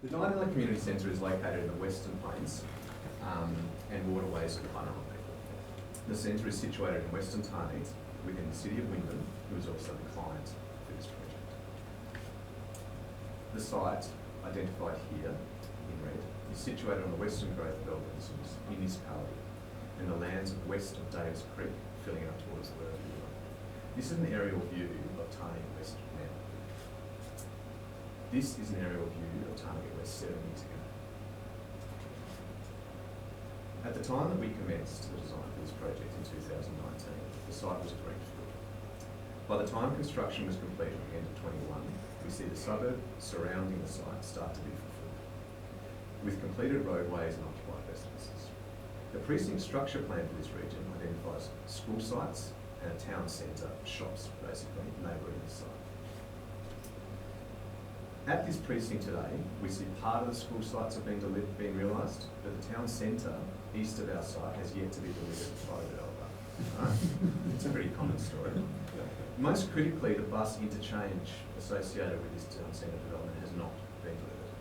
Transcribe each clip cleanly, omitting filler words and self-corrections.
The Dianella Community Centre is located in the Western Plains and waterways of Bunurong. The centre is situated in Western Tarneit within the city of Wyndham, who is also the client for this project. The site, identified here in red, is situated on the western growth belt of this municipality in the lands west of Davis Creek, filling up towards the river. This is an aerial view of Tarneit West now. This is an aerial view of Tarneit West 7 years ago. At the time that we commenced the design for this project in 2019, the site was a greenfield. By the time construction was completed at the end of 21, we see the suburb surrounding the site start to be fulfilled, with completed roadways and occupied residences. The precinct structure plan for this region identifies school sites and a town centre, shops basically, neighbouring the site. At this precinct today, we see part of the school sites have been realised, but the town centre, east of our site, has yet to be delivered by the developer. Right? It's a pretty common story. Most critically, the bus interchange associated with this town centre development has not been delivered.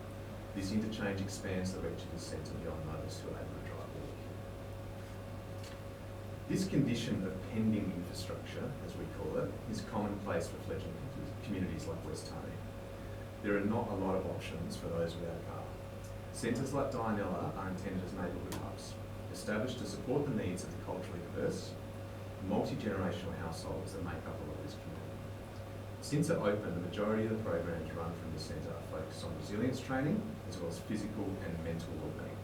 This interchange expands the reach of the centre beyond those who are able to drive or walk. This condition of pending infrastructure, as we call it, is commonplace for fledgling communities like West Tarneit. There are not a lot of options for those without a car. Centres like Dianella are intended as neighbourhood hubs, established to support the needs of the culturally diverse, multi-generational households that make up a lot of this community. Since it opened, the majority of the programs run from the centre are focused on resilience training, as well as physical and mental wellbeing.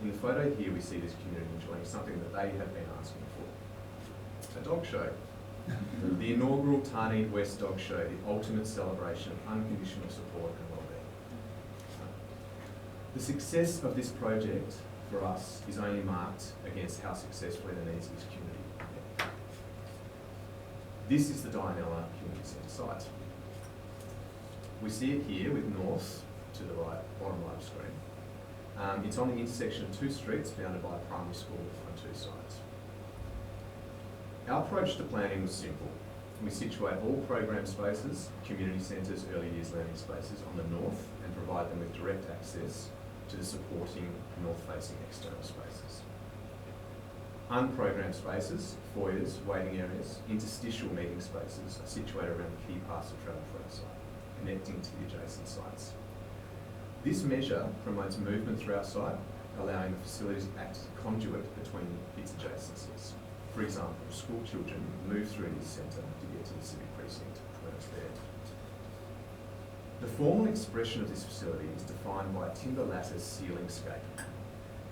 In the photo here, we see this community enjoying something that they have been asking for: a dog show. The inaugural Tarneit West Dog Show, the ultimate celebration of unconditional support and wellbeing. The success of this project for us is only marked against how successfully the needs of this community are met. This is the Dianella Community Centre site. We see it here with north to the right, bottom right of screen. It's on the intersection of two streets bounded by a primary school on two sides. Our approach to planning was simple. We situate all program spaces, community centres, early years learning spaces on the north and provide them with direct access to the supporting north-facing external spaces. Unprogrammed spaces, foyers, waiting areas, interstitial meeting spaces are situated around the key paths of travel for our site, connecting to the adjacent sites. This measure promotes movement through our site, allowing the facilities to act as a conduit between its adjacencies. For example, school children move through this centre to get to the civic precinct when it's there. The formal expression of this facility is defined by a timber lattice ceiling scape.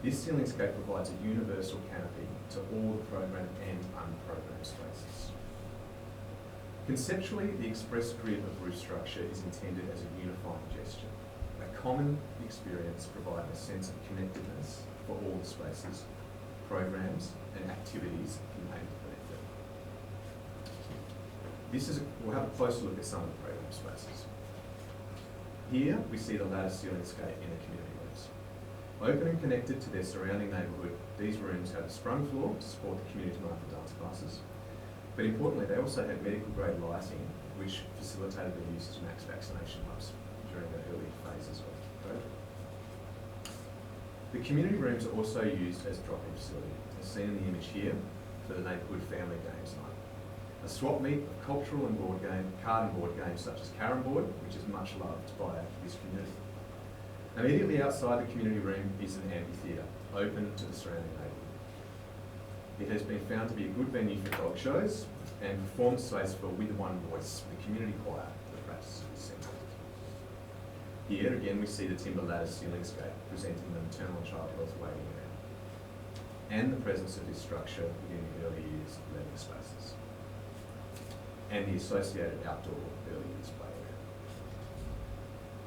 This ceiling scape provides a universal canopy to all the programmed and unprogrammed spaces. Conceptually, the express grid of roof structure is intended as a unifying gesture, a common experience providing a sense of connectedness for all the spaces, programs and activities in aid of benefit. We'll have a closer look at some of the program spaces. Here we see the lattice ceiling scape in the community rooms. Open and connected to their surrounding neighbourhood, these rooms have a sprung floor to support the community demand for dance classes. But importantly, they also had medical grade lighting which facilitated their use as max vaccination hubs during the early phases of the project. The community rooms are also used as a drop-in facility, as seen in the image here, for the neighbourhood family games night. A swap meet of cultural and card and board games such as carrom board, which is much loved by this community. Immediately outside the community room is an amphitheatre, open to the surrounding neighbourhood. It has been found to be a good venue for dog shows and performance space for With One Voice, the community choir that practices this centre. Here again we see the timber lattice ceiling scape presenting the maternal and child health waiting area and the presence of this structure within the early years learning spaces and the associated outdoor early years play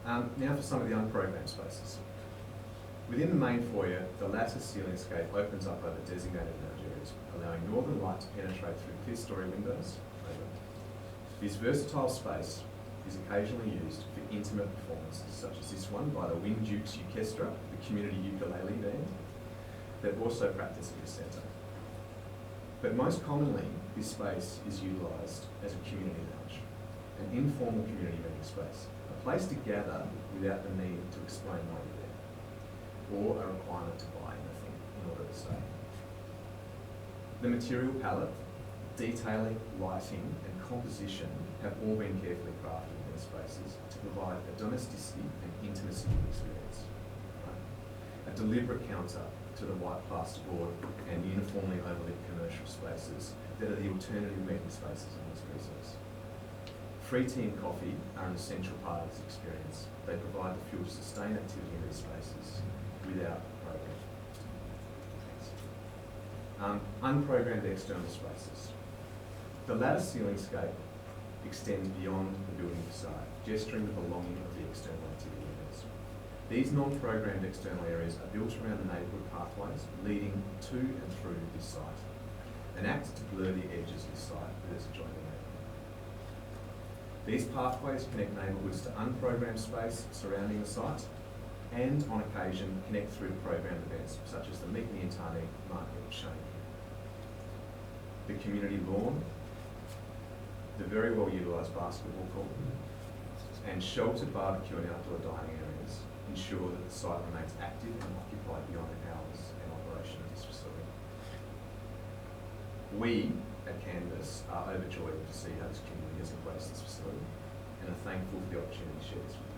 area. Now for some of the unprogrammed spaces. Within the main foyer, the lattice ceiling scape opens up over designated lounge areas, allowing northern light to penetrate through clear-story windows. This versatile space is occasionally used for intimate performances such as this one by the Wind Dukes Orchestra, the community ukulele band, that also practice at this centre. But most commonly, this space is utilised as a community lounge, an informal community meeting space, a place to gather without the need to explain why you're there, or a requirement to buy anything in order to stay. The material palette, detailing, lighting and composition have all been carefully crafted in these spaces to provide a domesticity and intimacy experience. Right? A deliberate counter to the white plasterboard and uniformly overlit commercial spaces that are the alternative meeting spaces in these precincts. Free tea and coffee are an essential part of this experience. They provide the fuel to sustain activity in these spaces without program. Unprogrammed external spaces. The lattice ceiling scape extends beyond the building facade, gesturing the belonging of the external activity areas. These non-programmed external areas are built around the neighbourhood pathways leading to and through this site, and act to blur the edges of the site with its adjoining neighbourhood. These pathways connect neighbourhoods to unprogrammed space surrounding the site, and on occasion connect through to programmed events such as the Meet Me in Tarneit market shown here. The community lawn, the very well utilised basketball court, and sheltered barbecue and outdoor dining areas ensure that the site remains active and occupied beyond the hours and operation of this facility. We at Canvas are overjoyed to see how this community has embraced this facility and are thankful for the opportunity to share this with you.